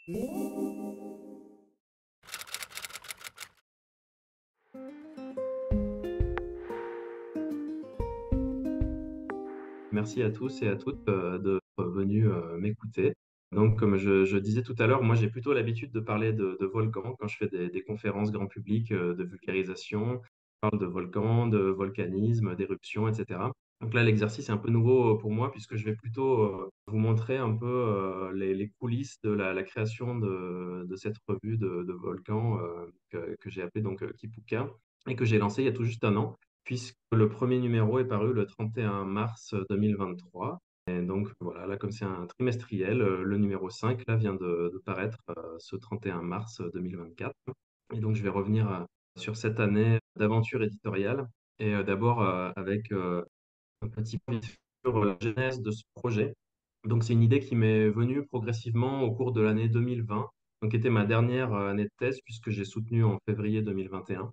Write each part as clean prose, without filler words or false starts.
Merci à tous et à toutes d'être venus m'écouter. Donc, comme je disais tout à l'heure, moi j'ai plutôt l'habitude de parler de volcans quand je fais des conférences grand public de vulgarisation. Je parle de volcans, de volcanisme, d'éruptions, etc. Donc là, l'exercice est un peu nouveau pour moi puisque je vais plutôt vous montrer un peu les coulisses de la création de cette revue de volcans que j'ai appelée donc Kipuka et que j'ai lancée il y a tout juste un an puisque le premier numéro est paru le 31 mars 2023. Et donc voilà, là comme c'est un trimestriel, le numéro 5 là, vient de paraître ce 31 mars 2024. Et donc je vais revenir sur cette année d'aventure éditoriale et d'abord avec un petit peu sur la genèse de ce projet. Donc c'est une idée qui m'est venue progressivement au cours de l'année 2020, donc qui était ma dernière année de thèse puisque j'ai soutenu en février 2021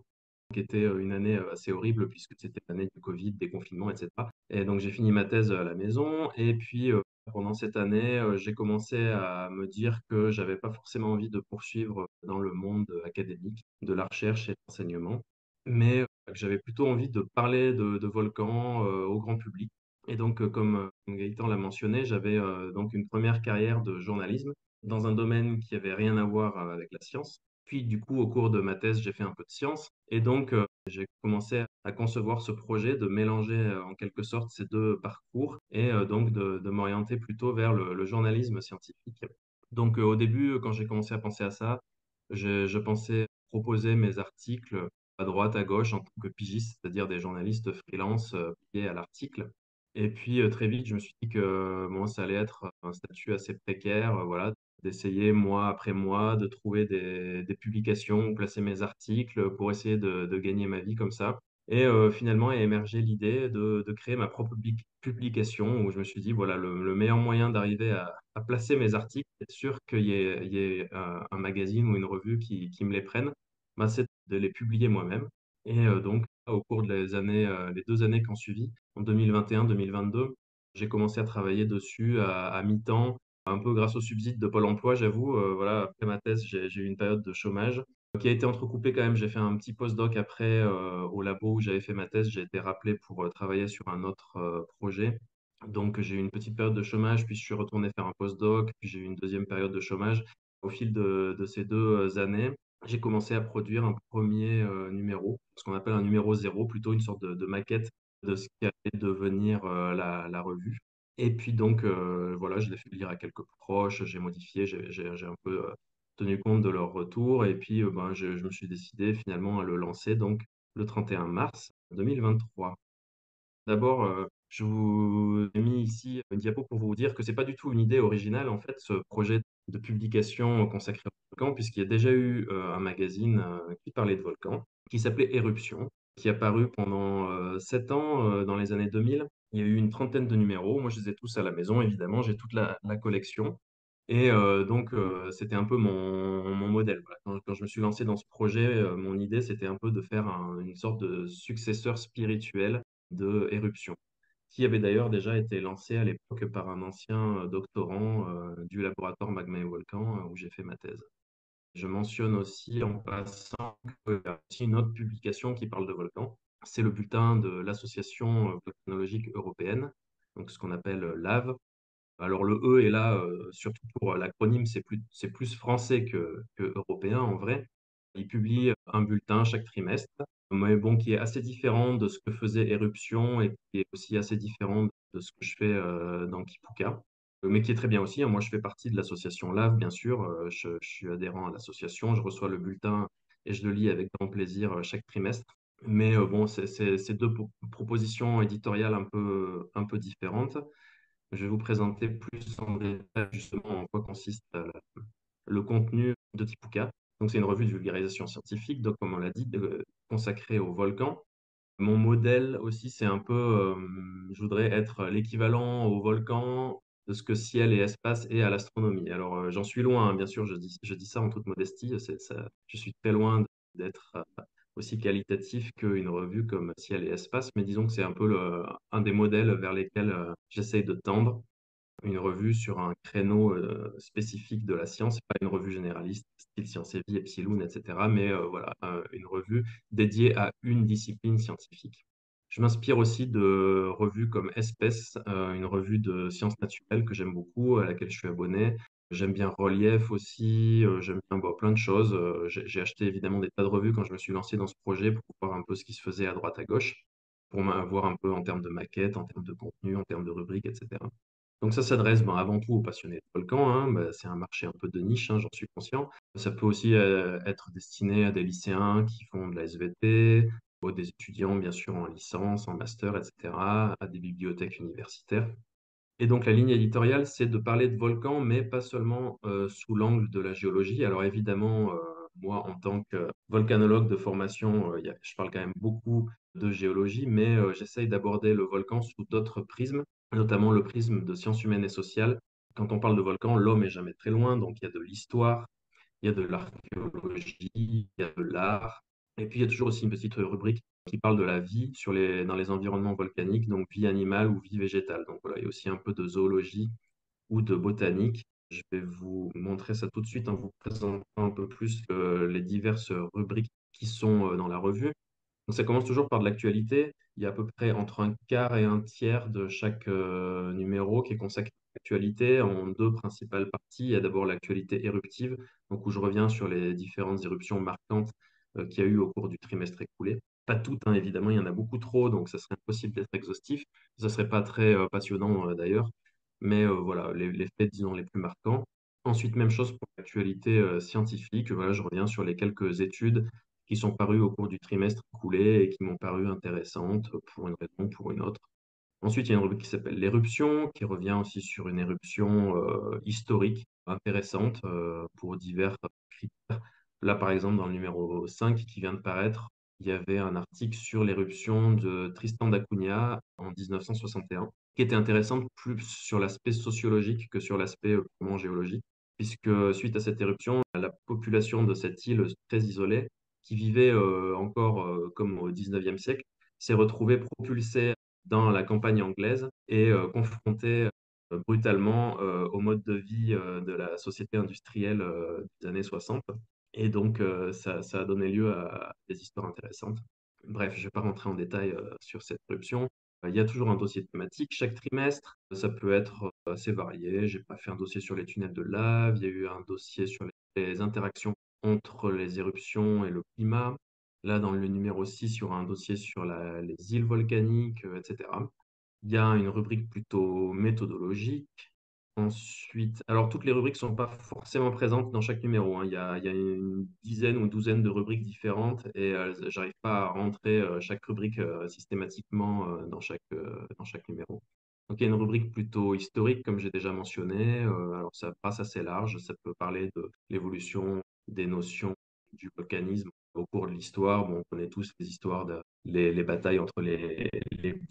qui était une année assez horrible puisque c'était l'année du Covid, des confinements, etc. Et donc j'ai fini ma thèse à la maison et puis pendant cette année, j'ai commencé à me dire que j'avais pas forcément envie de poursuivre dans le monde académique, de la recherche et de l'enseignement, mais que j'avais plutôt envie de parler de volcans au grand public. Et donc, comme Gaëtan l'a mentionné, j'avais donc une première carrière de journalisme dans un domaine qui avait rien à voir avec la science. Puis, du coup, au cours de ma thèse, j'ai fait un peu de science. Et donc, j'ai commencé à concevoir ce projet de mélanger en quelque sorte ces deux parcours et donc de m'orienter plutôt vers le journalisme scientifique. Donc, au début, quand j'ai commencé à penser à ça, je pensais proposer mes articles à droite, à gauche, en tant que pigiste, c'est-à-dire des journalistes freelance liés à l'article. Et puis, très vite, je me suis dit que bon, ça allait être un statut assez précaire, voilà, d'essayer mois après mois de trouver des publications, où placer mes articles pour essayer de gagner ma vie comme ça. Et finalement est émergé l'idée de créer ma propre publication où je me suis dit, voilà, le meilleur moyen d'arriver à placer mes articles, c'est sûr qu'il y ait un magazine ou une revue qui me les prenne, bah, c'est de les publier moi-même. Et donc, au cours des années, les 2 années qui ont suivi, en 2021-2022, j'ai commencé à travailler dessus à mi-temps un peu grâce au subside de Pôle emploi, j'avoue. Voilà, après ma thèse, j'ai eu une période de chômage qui a été entrecoupée quand même. J'ai fait un petit postdoc après au labo où j'avais fait ma thèse. J'ai été rappelé pour travailler sur un autre projet. Donc, j'ai eu une petite période de chômage, puis je suis retourné faire un postdoc, puis j'ai eu une deuxième période de chômage. Au fil de ces 2 années, j'ai commencé à produire un premier numéro, ce qu'on appelle un numéro zéro, plutôt une sorte de maquette de ce qui allait devenir la revue. Et puis donc, voilà, je l'ai fait lire à quelques proches, j'ai modifié, j'ai un peu tenu compte de leur retour. Et puis, ben, je me suis décidé finalement à le lancer donc le 31 mars 2023. D'abord, je vous ai mis ici une diapo pour vous dire que c'est pas du tout une idée originale, en fait, ce projet de publication consacré aux volcans, puisqu'il y a déjà eu un magazine qui parlait de volcans, qui s'appelait Éruption, qui a paru pendant 7 ans dans les années 2000. Il y a eu une trentaine de numéros. Moi, je les ai tous à la maison, évidemment. J'ai toute la collection. Et donc, c'était un peu mon modèle. Voilà. Quand je me suis lancé dans ce projet, mon idée, c'était un peu de faire une sorte de successeur spirituel de Éruption, qui avait d'ailleurs déjà été lancé à l'époque par un ancien doctorant du laboratoire Magma et Volcan où j'ai fait ma thèse. Je mentionne aussi en passant qu'il y a aussi une autre publication qui parle de volcans. C'est le bulletin de l'Association volcanologique européenne, donc ce qu'on appelle LAV. Alors le E est là, surtout pour l'acronyme, c'est plus français que européen en vrai. Il publie un bulletin chaque trimestre, mais bon, qui est assez différent de ce que faisait Éruption et qui est aussi assez différent de ce que je fais dans Kipuka, mais qui est très bien aussi, hein. Moi, je fais partie de l'association LAV, bien sûr. Je suis adhérent à l'association, je reçois le bulletin et je le lis avec grand plaisir chaque trimestre. Mais bon, c'est deux propositions éditoriales un peu différentes. Je vais vous présenter plus en détail justement en quoi consiste le contenu de Tipuca. Donc, c'est une revue de vulgarisation scientifique, donc comme on l'a dit, consacrée aux volcans. Mon modèle aussi, c'est un peu, je voudrais être l'équivalent au volcan de ce que ciel et espace est à l'astronomie. Alors, j'en suis loin, hein, bien sûr, je dis ça en toute modestie. Je suis très loin d'être aussi qualitatif qu'une revue comme Ciel et Espace, mais disons que c'est un peu un des modèles vers lesquels j'essaye de tendre. une revue sur un créneau spécifique de la science, pas une revue généraliste, style Science et Vie, Epsilon, etc., mais voilà, une revue dédiée à une discipline scientifique. Je m'inspire aussi de revues comme Espèce, une revue de sciences naturelles que j'aime beaucoup, à laquelle je suis abonné. J'aime bien Relief aussi, j'aime bien bon, plein de choses. J'ai acheté évidemment des tas de revues quand je me suis lancé dans ce projet pour voir un peu ce qui se faisait à droite à gauche, pour voir un peu en termes de maquettes, en termes de contenu, en termes de rubriques, etc. Donc ça s'adresse avant tout aux passionnés de volcans, hein. C'est un marché un peu de niche, hein, j'en suis conscient. Ça peut aussi être destiné à des lycéens qui font de la SVT, ou des étudiants bien sûr en licence, en master, etc., à des bibliothèques universitaires. Et donc la ligne éditoriale, c'est de parler de volcans, mais pas seulement sous l'angle de la géologie. Alors évidemment, moi, en tant que volcanologue de formation, je parle quand même beaucoup de géologie, mais j'essaye d'aborder le volcan sous d'autres prismes, notamment le prisme de sciences humaines et sociales. Quand on parle de volcan, l'homme est jamais très loin, donc il y a de l'histoire, il y a de l'archéologie, il y a de l'art. Et puis, il y a toujours aussi une petite rubrique qui parle de la vie dans les environnements volcaniques, donc vie animale ou vie végétale. Donc voilà, il y a aussi un peu de zoologie ou de botanique. Je vais vous montrer ça tout de suite en vous présentant un peu plus les diverses rubriques qui sont dans la revue. Donc, ça commence toujours par de l'actualité. Il y a à peu près entre un quart et un tiers de chaque numéro qui est consacré à l'actualité en deux principales parties. Il y a d'abord l'actualité éruptive, donc où je reviens sur les différentes éruptions marquantes qu'il y a eu au cours du trimestre écoulé. Pas toutes, hein, évidemment, il y en a beaucoup trop, donc ça serait impossible d'être exhaustif. Ça serait pas très passionnant d'ailleurs, mais voilà, les faits, disons, les plus marquants. Ensuite, même chose pour l'actualité scientifique. Voilà, je reviens sur les quelques études qui sont parues au cours du trimestre écoulé et qui m'ont paru intéressantes pour une raison ou pour une autre. Ensuite, il y a une rubrique qui s'appelle l'éruption, qui revient aussi sur une éruption historique intéressante pour divers critères. Là, par exemple, dans le numéro 5 qui vient de paraître, il y avait un article sur l'éruption de Tristan d'Acunha en 1961, qui était intéressante plus sur l'aspect sociologique que sur l'aspect purement géologique, puisque suite à cette éruption, la population de cette île très isolée, qui vivait encore comme au 19e siècle, s'est retrouvée propulsée dans la campagne anglaise et confronté brutalement au mode de vie de la société industrielle des années 60. Et donc, ça a donné lieu à des histoires intéressantes. Bref, je ne vais pas rentrer en détail sur cette éruption. Il y a toujours un dossier thématique chaque trimestre. Ça peut être assez varié. J'ai pas fait un dossier sur les tunnels de lave. Il y a eu un dossier sur les interactions entre les éruptions et le climat. Là, dans le numéro 6, il y aura un dossier sur les îles volcaniques, etc. Il y a une rubrique plutôt méthodologique. Ensuite, alors toutes les rubriques ne sont pas forcément présentes dans chaque numéro, hein. Il y a une dizaine ou une douzaine de rubriques différentes et j'arrive pas à rentrer chaque rubrique systématiquement dans chaque numéro. Donc il y a une rubrique plutôt historique, comme j'ai déjà mentionné. Alors ça passe assez large, ça peut parler de l'évolution des notions du volcanisme au cours de l'histoire. Bon, on connaît tous les histoires les batailles entre les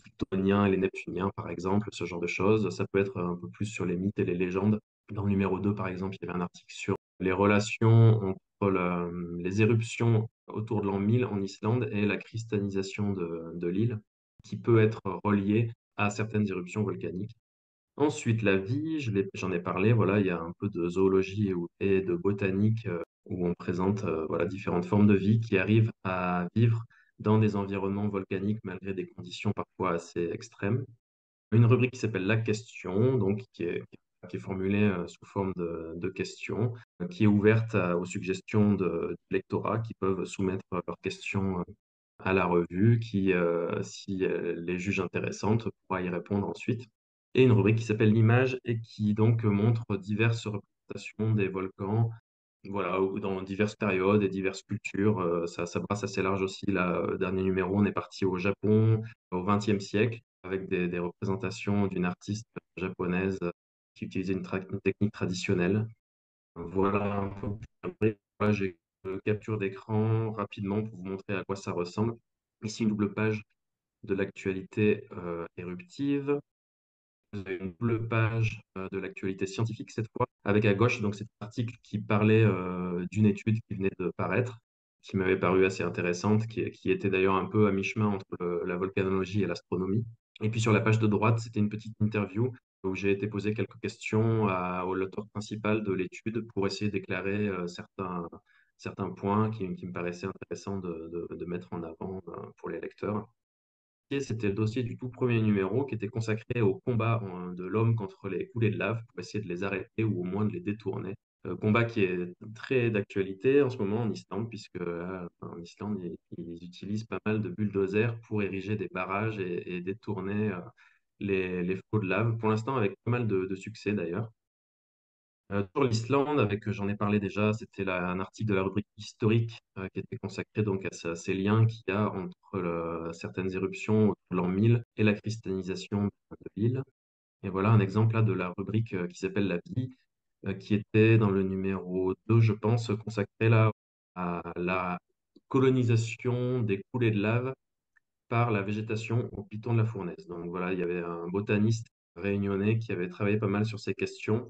Plutoniens et les Neptuniens, par exemple, ce genre de choses. Ça peut être un peu plus sur les mythes et les légendes. Dans le numéro 2, par exemple, il y avait un article sur les relations entre les éruptions autour de l'an 1000 en Islande et la cristallisation de l'île, qui peut être reliée à certaines éruptions volcaniques. Ensuite, la vie, j'en ai parlé, voilà, il y a un peu de zoologie et de botanique où on présente voilà, différentes formes de vie qui arrivent à vivre dans des environnements volcaniques malgré des conditions parfois assez extrêmes. Une rubrique qui s'appelle La question, donc qui est formulée sous forme de questions, qui est ouverte aux suggestions de lectorat qui peuvent soumettre leurs questions à la revue, qui, si elle les juge intéressantes, pourra y répondre ensuite. Et une rubrique qui s'appelle L'image et qui donc montre diverses représentations des volcans, voilà, dans diverses périodes et diverses cultures. Ça brasse assez large aussi. Là, dernier numéro, on est parti au Japon au XXe siècle avec des représentations d'une artiste japonaise qui utilisait une technique traditionnelle. Voilà un peu. Après, voilà, j'ai une capture d'écran rapidement pour vous montrer à quoi ça ressemble. Ici, une double page de l'actualité éruptive. Vous avez une double page de l'actualité scientifique cette fois, avec à gauche donc cet article qui parlait d'une étude qui venait de paraître, qui m'avait paru assez intéressante, qui était d'ailleurs un peu à mi-chemin entre la volcanologie et l'astronomie. Et puis sur la page de droite, c'était une petite interview où j'ai été poser quelques questions au l'auteur principal de l'étude pour essayer d'éclairer certains points qui me paraissaient intéressants de mettre en avant pour les lecteurs. Et c'était le dossier du tout premier numéro qui était consacré au combat de l'homme contre les coulées de lave pour essayer de les arrêter ou au moins de les détourner. Combat qui est très d'actualité en ce moment en Islande, puisque en Islande, ils utilisent pas mal de bulldozers pour ériger des barrages et détourner les flots de lave, pour l'instant avec pas mal de succès d'ailleurs. Sur l'Islande, j'en ai parlé déjà, c'était un article de la rubrique historique qui était consacré donc à ces liens qu'il y a entre certaines éruptions autour de l'an 1000 et la cristallisation de l'île. Et voilà un exemple là de la rubrique qui s'appelle La vie, qui était dans le numéro 2, je pense, consacré là à la colonisation des coulées de lave par la végétation au piton de la fournaise. Donc voilà, il y avait un botaniste réunionnais qui avait travaillé pas mal sur ces questions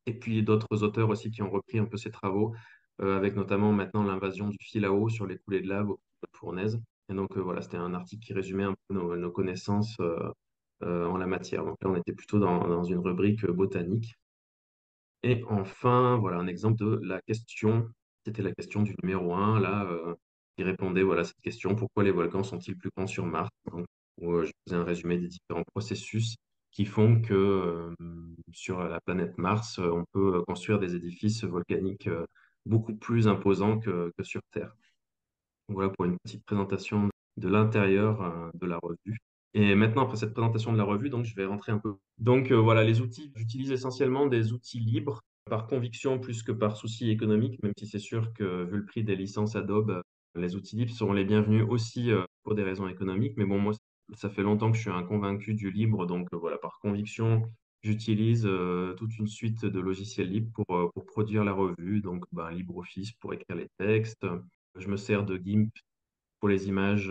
et puis d'autres auteurs aussi qui ont repris un peu ces travaux, avec notamment maintenant l'invasion du fil à eau sur les coulées de lave au de la fournaise. Et donc voilà, c'était un article qui résumait un peu nos connaissances en la matière. Donc là, on était plutôt dans une rubrique botanique. Et enfin, voilà un exemple de la question, c'était la question du numéro un là, qui répondait voilà, à cette question, pourquoi les volcans sont-ils plus grands sur Mars? Donc, où, je faisais un résumé des différents processus qui font que sur la planète Mars, on peut construire des édifices volcaniques beaucoup plus imposants que sur Terre. Voilà pour une petite présentation de l'intérieur de la revue. Et maintenant, après cette présentation de la revue, donc je vais rentrer un peu. Donc voilà, les outils, j'utilise essentiellement des outils libres par conviction plus que par souci économique, même si c'est sûr que vu le prix des licences Adobe, les outils libres seront les bienvenus aussi pour des raisons économiques. Mais bon, moi, ça fait longtemps que je suis un convaincu du libre, donc voilà, par conviction, j'utilise toute une suite de logiciels libres pour produire la revue, donc ben, LibreOffice pour écrire les textes. Je me sers de GIMP pour les images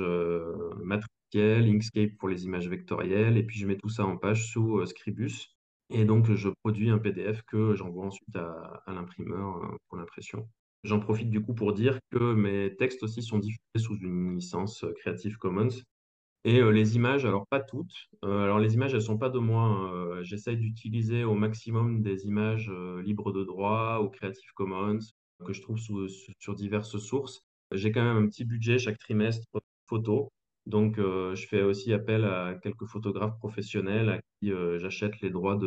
matricielles, Inkscape pour les images vectorielles, et puis je mets tout ça en page sous Scribus. Et donc, je produis un PDF que j'envoie ensuite à l'imprimeur pour l'impression. J'en profite du coup pour dire que mes textes aussi sont diffusés sous une licence Creative Commons. Et les images, alors pas toutes. Alors les images, elles sont pas de moi, hein. J'essaye d'utiliser au maximum des images libres de droit ou Creative Commons que je trouve sur diverses sources. J'ai quand même un petit budget chaque trimestre photo. Donc je fais aussi appel à quelques photographes professionnels à qui j'achète les droits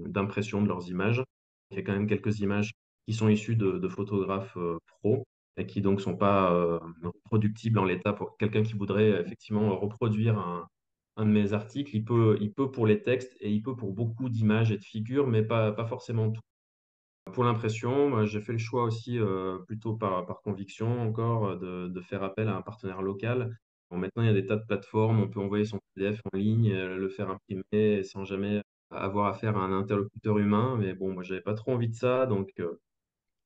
d'impression de leurs images. Il y a quand même quelques images qui sont issues de photographes pros et qui donc sont pas reproductibles en l'état pour quelqu'un qui voudrait effectivement reproduire un de mes articles. Il peut pour les textes et il peut pour beaucoup d'images et de figures, mais pas forcément tout. Pour l'impression, moi, j'ai fait le choix aussi, plutôt par conviction encore, de faire appel à un partenaire local. Bon, maintenant, il y a des tas de plateformes, on peut envoyer son PDF en ligne, le faire imprimer sans jamais avoir affaire à un interlocuteur humain. Mais bon, moi, j'avais pas trop envie de ça, donc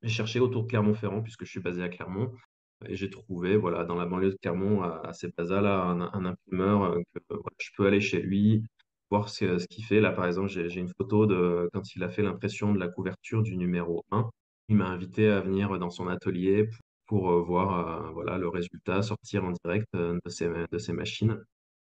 j'ai cherché autour de Clermont-Ferrand, puisque je suis basé à Clermont, et j'ai trouvé, voilà, dans la banlieue de Clermont, à Cépaza, un imprimeur que voilà, je peux aller chez lui, voir ce qu'il fait. Là, par exemple, j'ai une photo de quand il a fait l'impression de la couverture du numéro 1. Il m'a invité à venir dans son atelier pour voir voilà, le résultat sortir en direct de ses machines.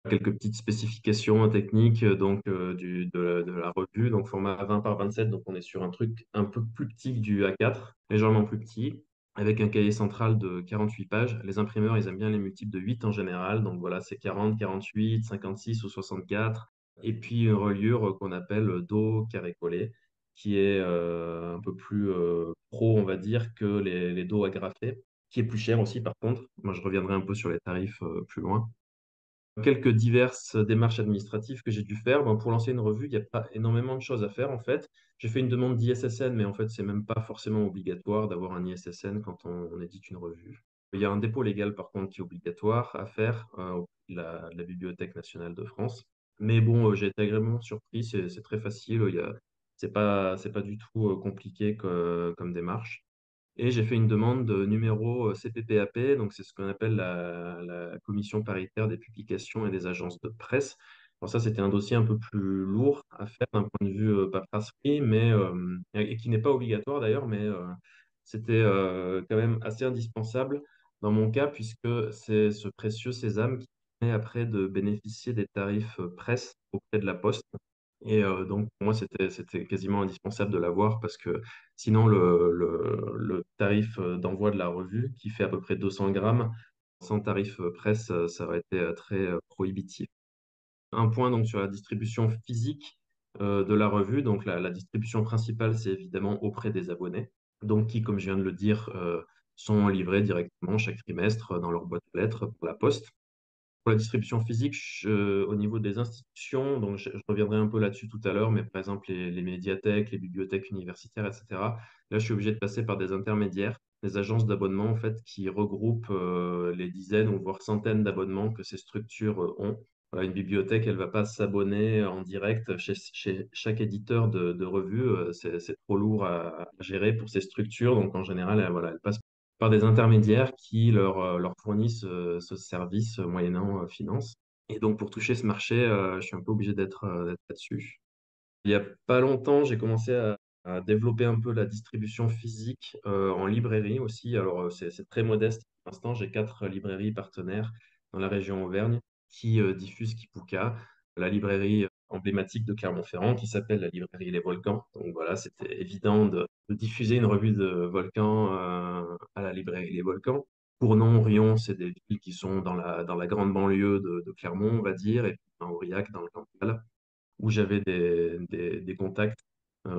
Quelques petites spécifications techniques donc, de la revue, donc format 20 par 27, donc on est sur un truc un peu plus petit que du A4, légèrement plus petit, avec un cahier central de 48 pages. Les imprimeurs, ils aiment bien les multiples de 8 en général, donc voilà, c'est 40, 48, 56 ou 64. Et puis une reliure qu'on appelle dos carré collé, qui est un peu plus pro, on va dire, que les dos agrafés, qui est plus cher aussi par contre. Moi, je reviendrai un peu sur les tarifs plus loin. Quelques diverses démarches administratives que j'ai dû faire. Ben, pour lancer une revue, il n'y a pas énormément de choses à faire en fait. J'ai fait une demande d'ISSN, mais en fait, c'est même pas forcément obligatoire d'avoir un ISSN quand on édite une revue. Il y a un dépôt légal par contre qui est obligatoire à faire auprès de la Bibliothèque nationale de France. Mais bon, j'ai été agréablement surpris, c'est très facile, c'est pas du tout compliqué comme démarche. Et j'ai fait une demande de numéro CPPAP, donc c'est ce qu'on appelle la Commission paritaire des publications et des agences de presse. Alors ça, c'était un dossier un peu plus lourd à faire d'un point de vue paperasserie, et qui n'est pas obligatoire d'ailleurs, mais c'était quand même assez indispensable dans mon cas, puisque c'est ce précieux sésame qui permet après de bénéficier des tarifs presse auprès de la Poste. Donc, pour moi, c'était quasiment indispensable de l'avoir parce que sinon, le tarif d'envoi de la revue, qui fait à peu près 200 grammes, sans tarif presse, ça aurait été très prohibitif. Un point donc sur la distribution physique de la revue. Donc, la distribution principale, c'est évidemment auprès des abonnés, donc qui, comme je viens de le dire, sont livrés directement chaque trimestre dans leur boîte aux lettres par la poste. Pour la distribution physique, au niveau des institutions, donc je reviendrai un peu là-dessus tout à l'heure, mais par exemple les médiathèques, les bibliothèques universitaires, etc. Là, je suis obligé de passer par des intermédiaires, des agences d'abonnement en fait qui regroupent les dizaines ou voire centaines d'abonnements que ces structures ont. Voilà, une bibliothèque, elle va pas s'abonner en direct chez chaque éditeur de revue. C'est trop lourd à gérer pour ces structures. Donc en général, voilà, elle passe par des intermédiaires qui leur fournissent ce service moyennant finance. Et donc, pour toucher ce marché, je suis un peu obligé d'être là-dessus. Il n'y a pas longtemps, j'ai commencé à développer un peu la distribution physique en librairie aussi. Alors, c'est très modeste. Pour l'instant, j'ai 4 librairies partenaires dans la région Auvergne qui diffusent Kipuka, la librairie emblématique de Clermont-Ferrand qui s'appelle la librairie Les Volcans. Donc voilà, c'était évident de diffuser une revue de Volcan à la librairie Les Volcans. Cournon, Rion, c'est des villes qui sont dans la grande banlieue de Clermont, on va dire, et puis dans Aurillac, dans le Cantal où j'avais des contacts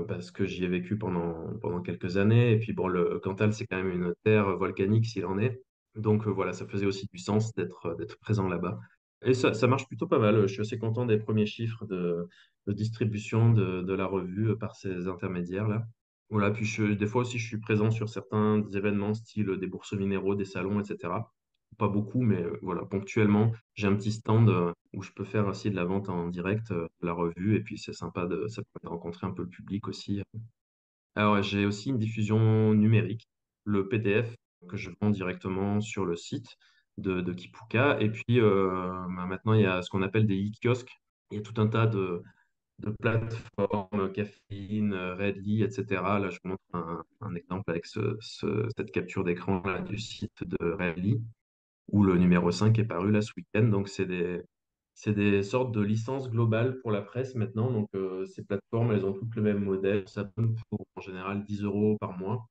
parce que j'y ai vécu pendant quelques années. Et puis, bon, le Cantal, c'est quand même une terre volcanique s'il en est. Donc, voilà, ça faisait aussi du sens d'être présent là-bas. Et ça marche plutôt pas mal. Je suis assez content des premiers chiffres de distribution de la revue par ces intermédiaires-là. Voilà, puis des fois aussi, je suis présent sur certains événements, style des bourses minéraux, des salons, etc. Pas beaucoup, mais voilà, ponctuellement, j'ai un petit stand où je peux faire aussi de la vente en direct de la revue. Et puis, c'est sympa ça permet de rencontrer un peu le public aussi. Alors, j'ai aussi une diffusion numérique, le PDF que je vends directement sur le site de Kipuka. Et puis, maintenant, il y a ce qu'on appelle des e-kiosques. Il y a tout un tas de plateformes, Caféine, Redly, etc. Là, je vous montre un exemple avec cette capture d'écran là, du site de Redly, où le numéro 5 est paru là ce week-end. Donc, c'est des sortes de licences globales pour la presse maintenant. Donc, ces plateformes, elles ont toutes le même modèle. Ça donne pour en général 10 euros par mois.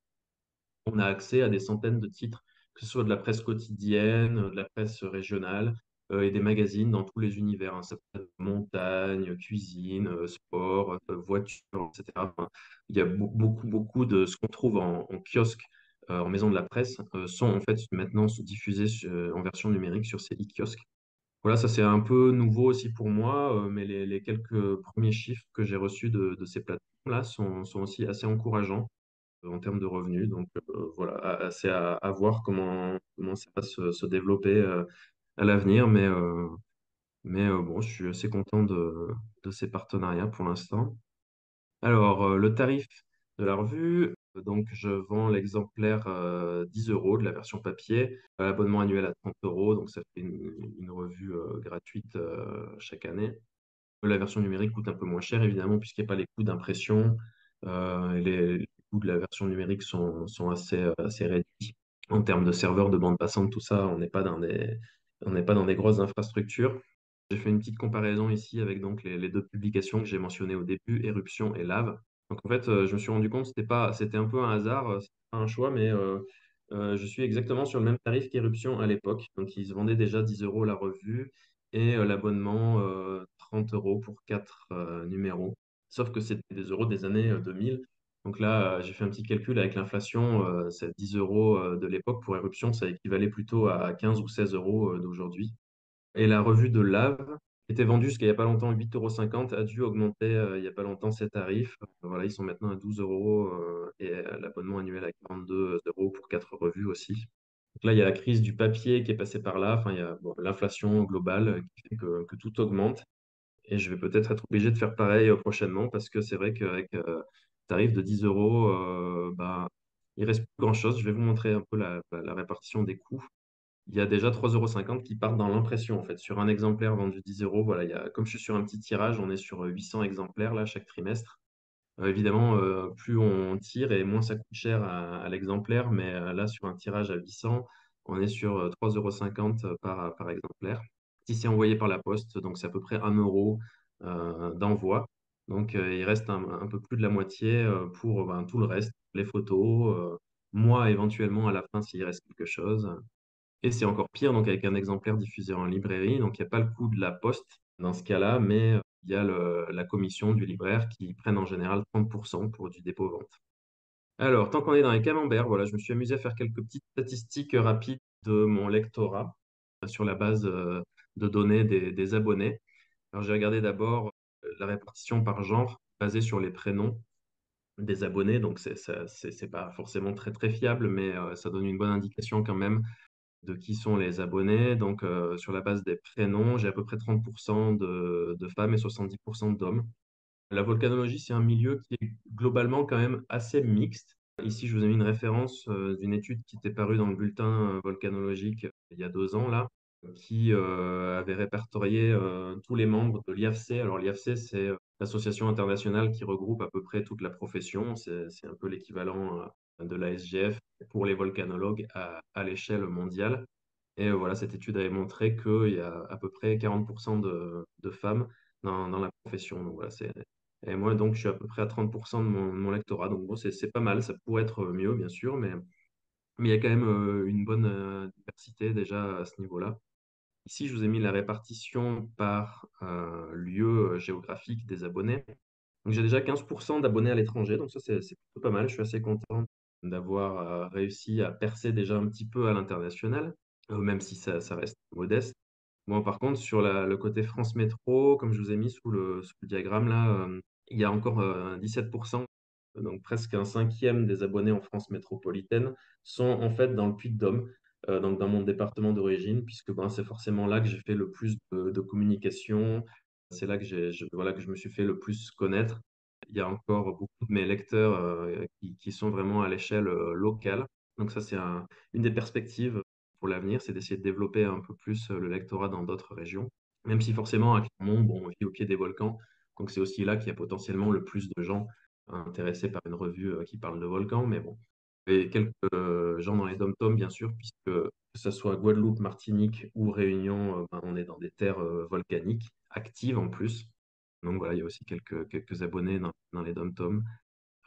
On a accès à des centaines de titres, que ce soit de la presse quotidienne, de la presse régionale et des magazines dans tous les univers, hein. Ça peut être montagne, cuisine, sport, voiture, etc. Enfin, il y a beaucoup, beaucoup de ce qu'on trouve en kiosque, en maison de la presse, sont en fait maintenant diffusés en version numérique sur ces e-kiosques. Voilà, ça c'est un peu nouveau aussi pour moi, mais les quelques premiers chiffres que j'ai reçus de ces plateformes-là sont aussi assez encourageants en termes de revenus. Donc voilà, c'est à voir comment ça va se développer à l'avenir. Mais bon, je suis assez content de ces partenariats pour l'instant. Alors, le tarif de la revue, donc je vends l'exemplaire 10 euros de la version papier, l'abonnement annuel à 30 euros, donc ça fait une revue gratuite chaque année. La version numérique coûte un peu moins cher, évidemment, puisqu'il n'y a pas les coûts d'impression. Et les coûts de la version numérique sont assez réduits. En termes de serveurs, de bande passante, tout ça, on n'est pas dans des grosses infrastructures. J'ai fait une petite comparaison ici avec donc les deux publications que j'ai mentionnées au début, Éruption et Lave. Donc en fait, je me suis rendu compte que c'était un peu un hasard, c'était pas un choix, mais je suis exactement sur le même tarif qu'Éruption à l'époque. Donc ils se vendaient déjà 10 euros la revue et l'abonnement 30 euros pour 4 numéros. Sauf que c'était des euros des années 2000. Donc là, j'ai fait un petit calcul avec l'inflation, c'est 10 euros de l'époque pour Éruption, ça équivalait plutôt à 15 ou 16 euros d'aujourd'hui. Et la revue de Lave était vendue jusqu'à il n'y a pas longtemps 8,50 € a dû augmenter il n'y a pas longtemps ses tarifs. Voilà, ils sont maintenant à 12 euros et l'abonnement annuel à 42 euros pour 4 revues aussi. Donc là, il y a la crise du papier qui est passée par là. Enfin, il y a bon, l'inflation globale qui fait que tout augmente. Et je vais peut-être être obligé de faire pareil prochainement parce que c'est vrai qu'avec tarif de 10 euros, bah, il reste plus grand-chose. Je vais vous montrer un peu la répartition des coûts. Il y a déjà 3,50 € qui partent dans l'impression, en fait. Sur un exemplaire vendu 10 euros, voilà, comme je suis sur un petit tirage, on est sur 800 exemplaires là, chaque trimestre. Évidemment, plus on tire et moins ça coûte cher à l'exemplaire, mais là, sur un tirage à 800, on est sur 3,50 € par exemplaire. Si c'est envoyé par la poste, donc c'est à peu près 1 € d'envoi. Donc, il reste un peu plus de la moitié pour ben, tout le reste, les photos, moi éventuellement à la fin s'il reste quelque chose. Et c'est encore pire, donc avec un exemplaire diffusé en librairie. Donc, il n'y a pas le coût de la poste dans ce cas-là, mais il y a la commission du libraire qui prennent en général 30% pour du dépôt-vente. Alors, tant qu'on est dans les camemberts, voilà, je me suis amusé à faire quelques petites statistiques rapides de mon lectorat sur la base de données des abonnés. Alors, j'ai regardé d'abord la répartition par genre basée sur les prénoms des abonnés. Donc, c'est pas forcément très, très fiable, mais ça donne une bonne indication quand même de qui sont les abonnés. Donc, sur la base des prénoms, j'ai à peu près 30% de femmes et 70% d'hommes. La volcanologie, c'est un milieu qui est globalement quand même assez mixte. Ici, je vous ai mis une référence d'une étude qui était parue dans le bulletin volcanologique il y a 2 ans, là, qui avait répertorié tous les membres de l'IFC. Alors, l'IFC, c'est l'association internationale qui regroupe à peu près toute la profession. C'est un peu l'équivalent de la SGF pour les volcanologues à l'échelle mondiale. Et voilà, cette étude avait montré qu'il y a à peu près 40% de femmes dans la profession. Donc, voilà, et moi, donc, je suis à peu près à 30% de mon lectorat. Donc, bon, c'est pas mal. Ça pourrait être mieux, bien sûr, mais il y a quand même une bonne diversité déjà à ce niveau-là. Ici, je vous ai mis la répartition par lieu géographique des abonnés. Donc, j'ai déjà 15% d'abonnés à l'étranger. Donc, ça, c'est plutôt pas mal. Je suis assez content d'avoir réussi à percer déjà un petit peu à l'international, même si ça reste modeste. Bon, par contre, sur le côté France Métro, comme je vous ai mis sous le diagramme là, il y a encore 17%, donc presque un cinquième des abonnés en France métropolitaine sont en fait dans le Puy-de-Dôme, donc dans mon département d'origine, puisque ben, c'est forcément là que j'ai fait le plus de communication, c'est là que voilà, que je me suis fait le plus connaître. Il y a encore beaucoup de mes lecteurs qui sont vraiment à l'échelle locale. Donc ça, c'est une des perspectives pour l'avenir, c'est d'essayer de développer un peu plus le lectorat dans d'autres régions. Même si forcément, à Clermont, bon, on vit au pied des volcans, donc c'est aussi là qu'il y a potentiellement le plus de gens intéressés par une revue qui parle de volcans. Mais bon, et quelques gens dans les dom-toms, bien sûr, puisque que ce soit Guadeloupe, Martinique ou Réunion, ben, on est dans des terres volcaniques, actives en plus. Donc voilà, il y a aussi quelques abonnés dans les dom-toms.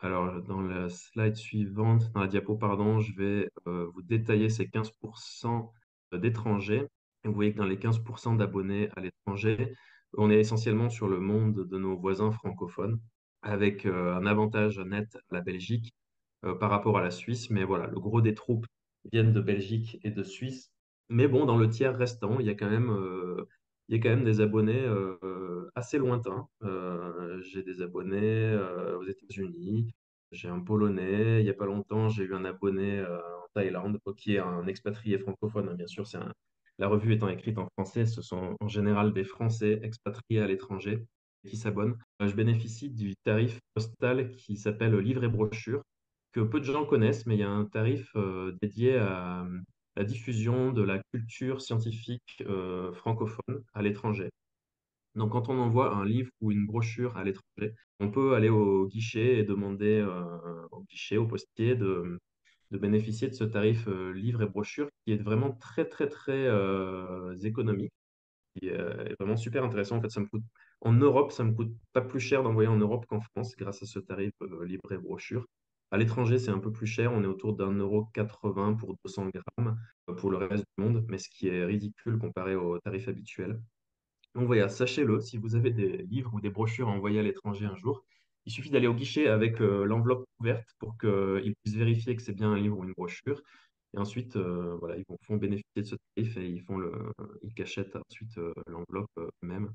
Alors, dans la slide suivante, dans la diapo, pardon, je vais vous détailler ces 15% d'étrangers. Et vous voyez que dans les 15% d'abonnés à l'étranger, on est essentiellement sur le monde de nos voisins francophones, avec un avantage net à la Belgique par rapport à la Suisse. Mais voilà, le gros des troupes viennent de Belgique et de Suisse. Mais bon, dans le tiers restant, il y a quand même des abonnés assez lointains. J'ai des abonnés aux États-Unis, j'ai un Polonais. Il n'y a pas longtemps, j'ai eu un abonné en Thaïlande, qui est un expatrié francophone, hein. Bien sûr, la revue étant écrite en français, ce sont en général des Français expatriés à l'étranger qui s'abonnent. Je bénéficie du tarif postal qui s'appelle livre et brochure, que peu de gens connaissent, mais il y a un tarif dédié à la diffusion de la culture scientifique francophone à l'étranger. Donc, quand on envoie un livre ou une brochure à l'étranger, on peut aller au guichet et demander au guichet, au postier, de bénéficier de ce tarif livre et brochure qui est vraiment très, très, très économique, qui est vraiment super intéressant. En fait, en Europe, ça me coûte pas plus cher d'envoyer en Europe qu'en France grâce à ce tarif livre et brochure. À l'étranger, c'est un peu plus cher. On est autour d'1,80 € pour 200 grammes pour le reste du monde, mais ce qui est ridicule comparé au tarif habituel. Donc voilà, sachez-le, si vous avez des livres ou des brochures à envoyer à l'étranger un jour, il suffit d'aller au guichet avec l'enveloppe ouverte pour qu'ils puissent vérifier que c'est bien un livre ou une brochure. Et ensuite, voilà, ils font bénéficier de ce tarif et ils cachètent ensuite l'enveloppe eux-mêmes.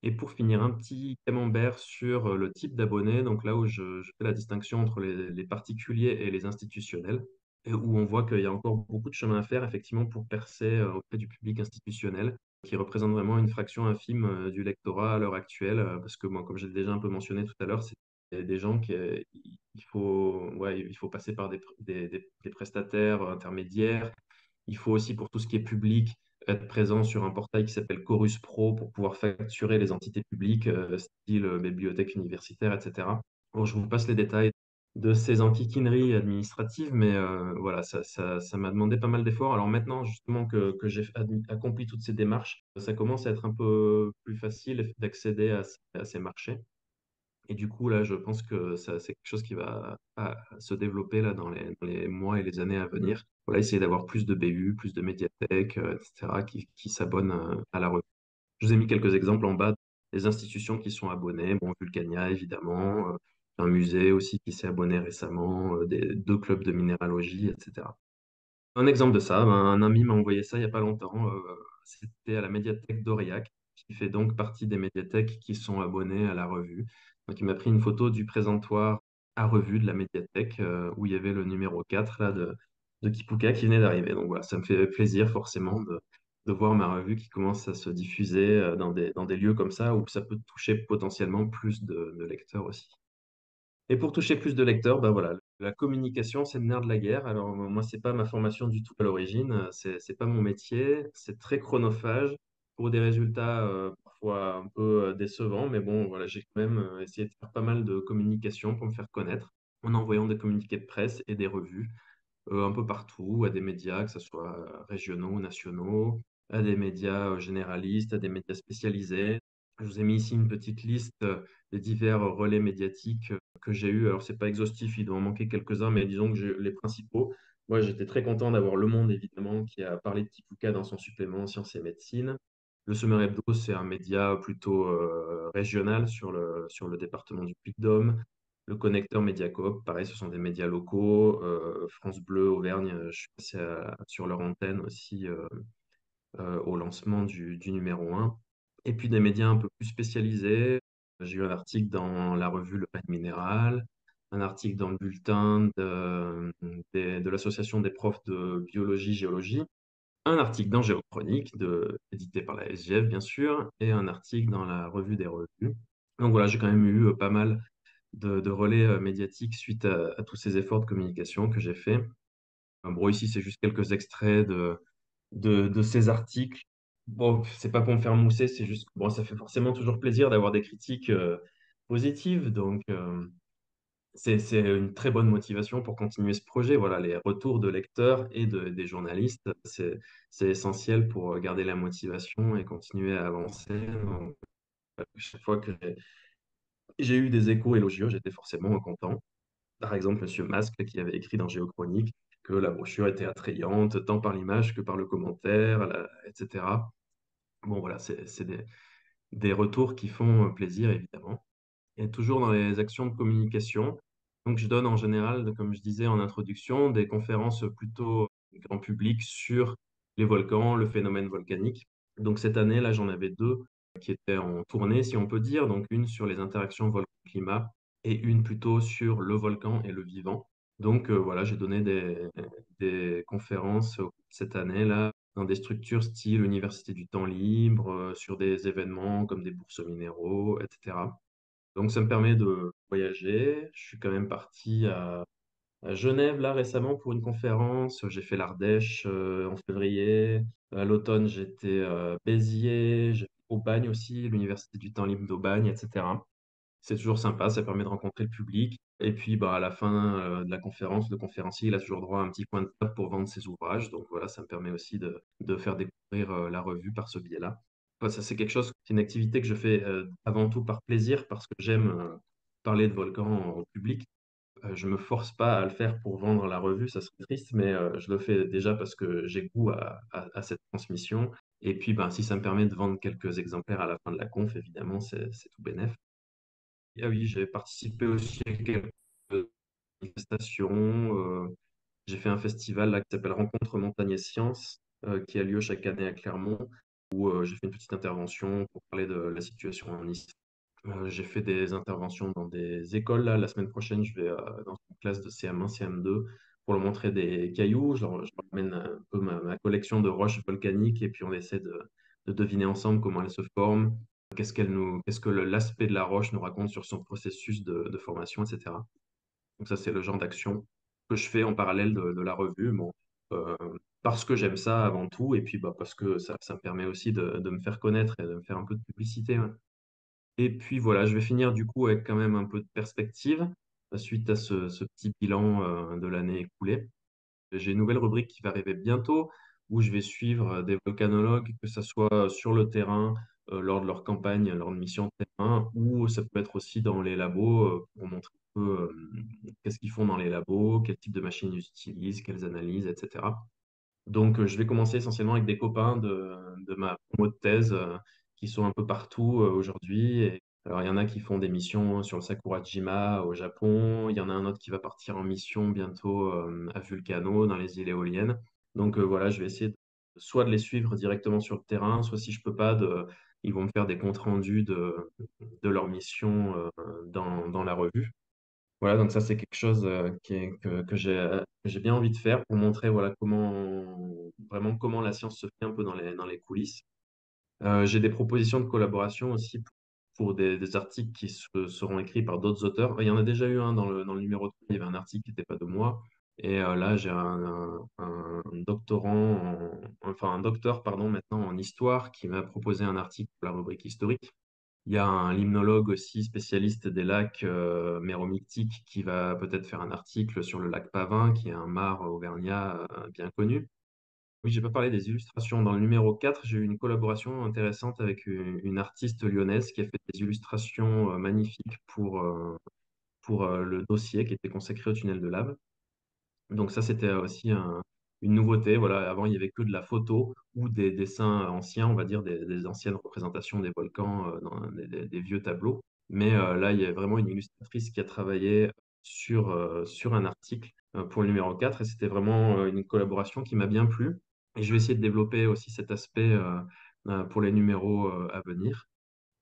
Et pour finir, un petit camembert sur le type d'abonné, donc là où je fais la distinction entre les particuliers et les institutionnels, et où on voit qu'il y a encore beaucoup de chemin à faire, effectivement, pour percer auprès du public institutionnel, qui représente vraiment une fraction infime du lectorat à l'heure actuelle, parce que, bon, comme j'ai déjà un peu mentionné tout à l'heure, c'est des gens il faut passer par des prestataires intermédiaires. Il faut aussi, pour tout ce qui est public, être présent sur un portail qui s'appelle Chorus Pro pour pouvoir facturer les entités publiques, style bibliothèque universitaire, etc. Bon, je vous passe les détails de ces enquiquineries administratives, mais voilà, ça m'a demandé pas mal d'efforts. Alors maintenant, justement, que j'ai accompli toutes ces démarches, ça commence à être un peu plus facile d'accéder à ces marchés. Et du coup, là, je pense que ça, c'est quelque chose qui va se développer là, dans les mois et les années à venir. Voilà, essayer d'avoir plus de BU, plus de médiathèques, etc., qui s'abonnent à la revue. Je vous ai mis quelques exemples en bas des institutions qui sont abonnées. Bon, Vulcania, évidemment, un musée aussi qui s'est abonné récemment, deux clubs de minéralogie, etc. Un exemple de ça, ben, un ami m'a envoyé ça il n'y a pas longtemps. C'était à la médiathèque d'Aurillac, qui fait donc partie des médiathèques qui sont abonnées à la revue. Donc, il m'a pris une photo du présentoir à revue de la médiathèque où il y avait le numéro 4 là, de Kipuka qui venait d'arriver. Donc voilà, ça me fait plaisir forcément de voir ma revue qui commence à se diffuser dans des lieux comme ça où ça peut toucher potentiellement plus de lecteurs aussi. Et pour toucher plus de lecteurs, bah voilà, la communication, c'est le nerf de la guerre. Alors moi, c'est pas ma formation du tout à l'origine, c'est pas mon métier, c'est très chronophage pour des résultats parfois un peu décevants, mais bon, voilà, j'ai quand même essayé de faire pas mal de communication pour me faire connaître en envoyant des communiqués de presse et des revues un peu partout, à des médias, que ce soit régionaux, nationaux, à des médias généralistes, à des médias spécialisés. Je vous ai mis ici une petite liste des divers relais médiatiques que j'ai eus. Alors, c'est pas exhaustif, il doit en manquer quelques-uns, mais disons que les principaux. Moi, j'étais très content d'avoir Le Monde, évidemment, qui a parlé de Kipuka dans son supplément Sciences et Médecine. Le Sommaire Hebdo, c'est un média plutôt régional sur le département du Puy-de-Dôme. Le connecteur Mediacoop, pareil, ce sont des médias locaux. France Bleu, Auvergne, je suis passé sur leur antenne aussi au lancement du numéro 1. Et puis des médias un peu plus spécialisés. J'ai eu un article dans la revue Le Pain Minéral, un article dans le bulletin de l'Association des profs de biologie, géologie, un article dans Géochronique, édité par la SGF bien sûr, et un article dans la revue des revues. Donc voilà, j'ai quand même eu pas mal de relais médiatiques suite à tous ces efforts de communication que j'ai faits. Bon, ici, c'est juste quelques extraits de ces articles. Bon, c'est pas pour me faire mousser, c'est juste que bon, ça fait forcément toujours plaisir d'avoir des critiques positives. Donc, c'est une très bonne motivation pour continuer ce projet. Voilà, les retours de lecteurs et des journalistes, c'est essentiel pour garder la motivation et continuer à avancer. Donc, chaque fois que j'ai eu des échos élogieux, j'étais forcément content. Par exemple, Monsieur Masque qui avait écrit dans Géochronique que la brochure était attrayante tant par l'image que par le commentaire, etc. Bon, voilà, c'est des retours qui font plaisir, évidemment. Et toujours dans les actions de communication. Donc, je donne en général, comme je disais en introduction, des conférences plutôt grand public sur les volcans, le phénomène volcanique. Donc, cette année, là, j'en avais deux qui étaient en tournée, si on peut dire. Donc, une sur les interactions volcan-climat et une plutôt sur le volcan et le vivant. Donc, voilà, j'ai donné des conférences cette année-là dans des structures style Université du Temps Libre, sur des événements comme des bourses aux minéraux, etc. Donc, ça me permet de voyager. Je suis quand même parti à Genève là récemment pour une conférence. J'ai fait l'Ardèche en février. À l'automne, j'étais à Béziers, j'ai fait Aubagne aussi, l'Université du Temps Libre d'Aubagne, etc. C'est toujours sympa, ça permet de rencontrer le public. Et puis, bah, à la fin de la conférence, le conférencier, il a toujours droit à un petit coin de table pour vendre ses ouvrages. Donc voilà, ça me permet aussi de faire découvrir la revue par ce biais-là. Enfin, ça, c'est quelque chose, c'est une activité que je fais avant tout par plaisir, parce que j'aime parler de volcans au public. Je me force pas à le faire pour vendre la revue, ça serait triste, mais je le fais déjà parce que j'ai goût à cette transmission. Et puis, ben, si ça me permet de vendre quelques exemplaires à la fin de la conf, évidemment, c'est tout bénef. Ah oui, j'ai participé aussi à quelques manifestations. J'ai fait un festival là, qui s'appelle Rencontre Montagne et Sciences, qui a lieu chaque année à Clermont, où j'ai fait une petite intervention pour parler de la situation en Islande. J'ai fait des interventions dans des écoles. Là. La semaine prochaine, je vais dans une classe de CM1, CM2 pour leur montrer des cailloux. Je leur amène un peu ma collection de roches volcaniques et puis on essaie de deviner ensemble comment elles se forment, qu'est-ce que l'aspect de la roche nous raconte sur son processus de formation, etc. Donc ça, c'est le genre d'action que je fais en parallèle de la revue. Bon, euh, parce que j'aime ça avant tout et puis bah, parce que ça me permet aussi de me faire connaître et de me faire un peu de publicité. Ouais. Et puis voilà, je vais finir du coup avec quand même un peu de perspective suite à ce petit bilan de l'année écoulée. J'ai une nouvelle rubrique qui va arriver bientôt où je vais suivre des volcanologues, que ce soit sur le terrain lors de leur campagne, lors de missions de terrain, ou ça peut être aussi dans les labos pour montrer un peu qu'est-ce qu'ils font dans les labos, quel type de machines ils utilisent, quelles analyses, etc. Donc, je vais commencer essentiellement avec des copains de ma promo de thèse qui sont un peu partout aujourd'hui. Alors, il y en a qui font des missions sur le Sakurajima au Japon. Il y en a un autre qui va partir en mission bientôt à Vulcano, dans les îles éoliennes. Donc, voilà, je vais essayer soit de les suivre directement sur le terrain, soit si je peux pas, ils vont me faire des comptes rendus de leur mission dans la revue. Voilà, donc ça, c'est quelque chose que j'ai bien envie de faire pour montrer voilà, vraiment comment la science se fait un peu dans les coulisses. J'ai des propositions de collaboration aussi pour des articles qui seront écrits par d'autres auteurs. Il y en a déjà eu un dans le numéro 3, il y avait un article qui n'était pas de moi. Et là, j'ai un doctorant, enfin un docteur, pardon, maintenant en histoire qui m'a proposé un article pour la rubrique historique. Il y a un limnologue aussi spécialiste des lacs méromictiques qui va peut-être faire un article sur le lac Pavin, qui est un mare auvergnat bien connu. Oui, j'ai pas parlé des illustrations. Dans le numéro 4, j'ai eu une collaboration intéressante avec une artiste lyonnaise qui a fait des illustrations magnifiques pour le dossier qui était consacré au tunnel de lave. Donc ça, c'était aussi une nouveauté. Voilà, avant, il y avait que de la photo ou des dessins anciens, on va dire, des anciennes représentations des volcans dans des vieux tableaux. Mais là, il y a vraiment une illustratrice qui a travaillé sur un article pour le numéro 4 et c'était vraiment une collaboration qui m'a bien plu. Et je vais essayer de développer aussi cet aspect pour les numéros à venir.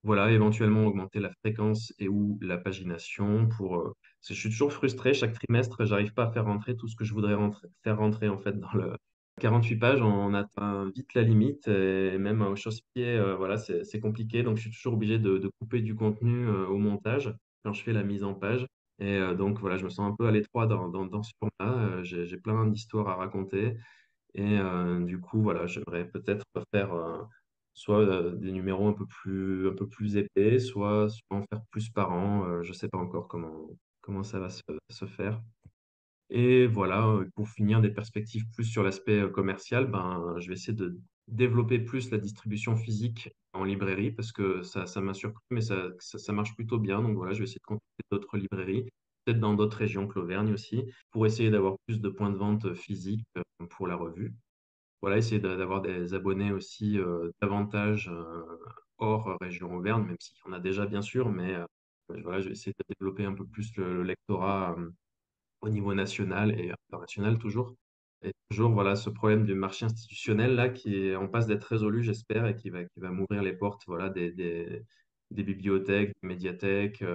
Voilà, éventuellement augmenter la fréquence et ou la pagination parce que je suis toujours frustré. Chaque trimestre, j'arrive pas à faire rentrer tout ce que je voudrais faire rentrer en fait dans le 48 pages. On atteint vite la limite et même au chausse-pied, voilà, c'est compliqué. Donc, je suis toujours obligé de couper du contenu au montage quand je fais la mise en page. Et donc, voilà, je me sens un peu à l'étroit dans ce format. J'ai plein d'histoires à raconter. Et du coup, voilà, j'aimerais peut-être faire soit des numéros un peu plus épais, soit en faire plus par an. Je ne sais pas encore comment ça va se faire. Et voilà, pour finir, des perspectives plus sur l'aspect commercial, ben, je vais essayer de développer plus la distribution physique en librairie parce que ça m'a surpris, mais ça marche plutôt bien. Donc voilà, je vais essayer de contacter d'autres librairies, peut-être dans d'autres régions que l'Auvergne aussi, pour essayer d'avoir plus de points de vente physiques pour la revue. Voilà, essayer d'avoir des abonnés aussi davantage hors région Auvergne, même s'il y en a déjà bien sûr, mais voilà, je vais essayer de développer un peu plus le lectorat au niveau national et international toujours. Et toujours, voilà, ce problème du marché institutionnel là qui est en passe d'être résolu, j'espère, et qui va m'ouvrir les portes, voilà, des bibliothèques, des médiathèques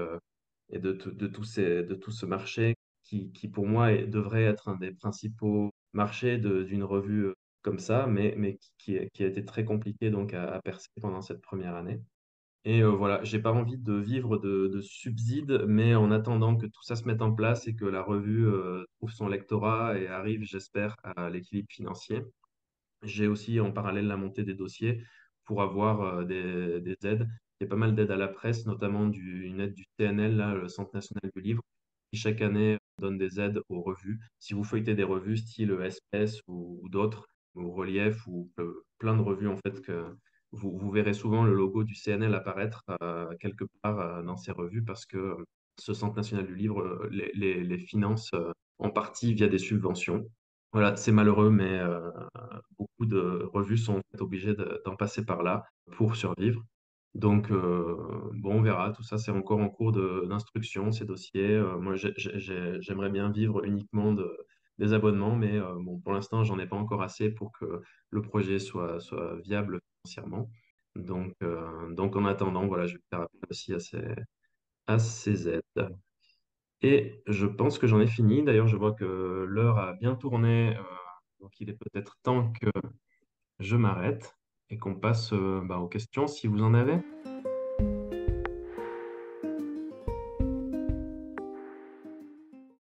et de tout ce marché qui pour moi devrait être un des principaux marchés d'une revue comme ça, mais qui a été très compliqué donc à percer pendant cette première année. Et voilà, j'ai pas envie de vivre de subsides, mais en attendant que tout ça se mette en place et que la revue trouve son lectorat et arrive, j'espère, à l'équilibre financier, j'ai aussi en parallèle la montée des dossiers pour avoir des aides. Il y a pas mal d'aides à la presse, notamment une aide du TNL, là, le Centre national du livre, qui chaque année donne des aides aux revues. Si vous feuilletez des revues style SPS ou d'autres, ou Relief ou plein de revues en fait que vous verrez souvent le logo du CNL apparaître quelque part dans ces revues parce que ce Centre national du livre les finance en partie via des subventions. Voilà, c'est malheureux, mais beaucoup de revues sont en fait obligées d'en passer par là pour survivre. Donc, bon, on verra. Tout ça, c'est encore en cours d'instruction, ces dossiers. Moi, j'aimerais bien vivre uniquement des abonnements, mais bon, pour l'instant, j'en ai pas encore assez pour que le projet soit viable financièrement. Donc, en attendant, voilà, je vais faire appel aussi à ces aides. Et je pense que j'en ai fini. D'ailleurs, je vois que l'heure a bien tourné, donc il est peut-être temps que je m'arrête et qu'on passe bah, aux questions si vous en avez.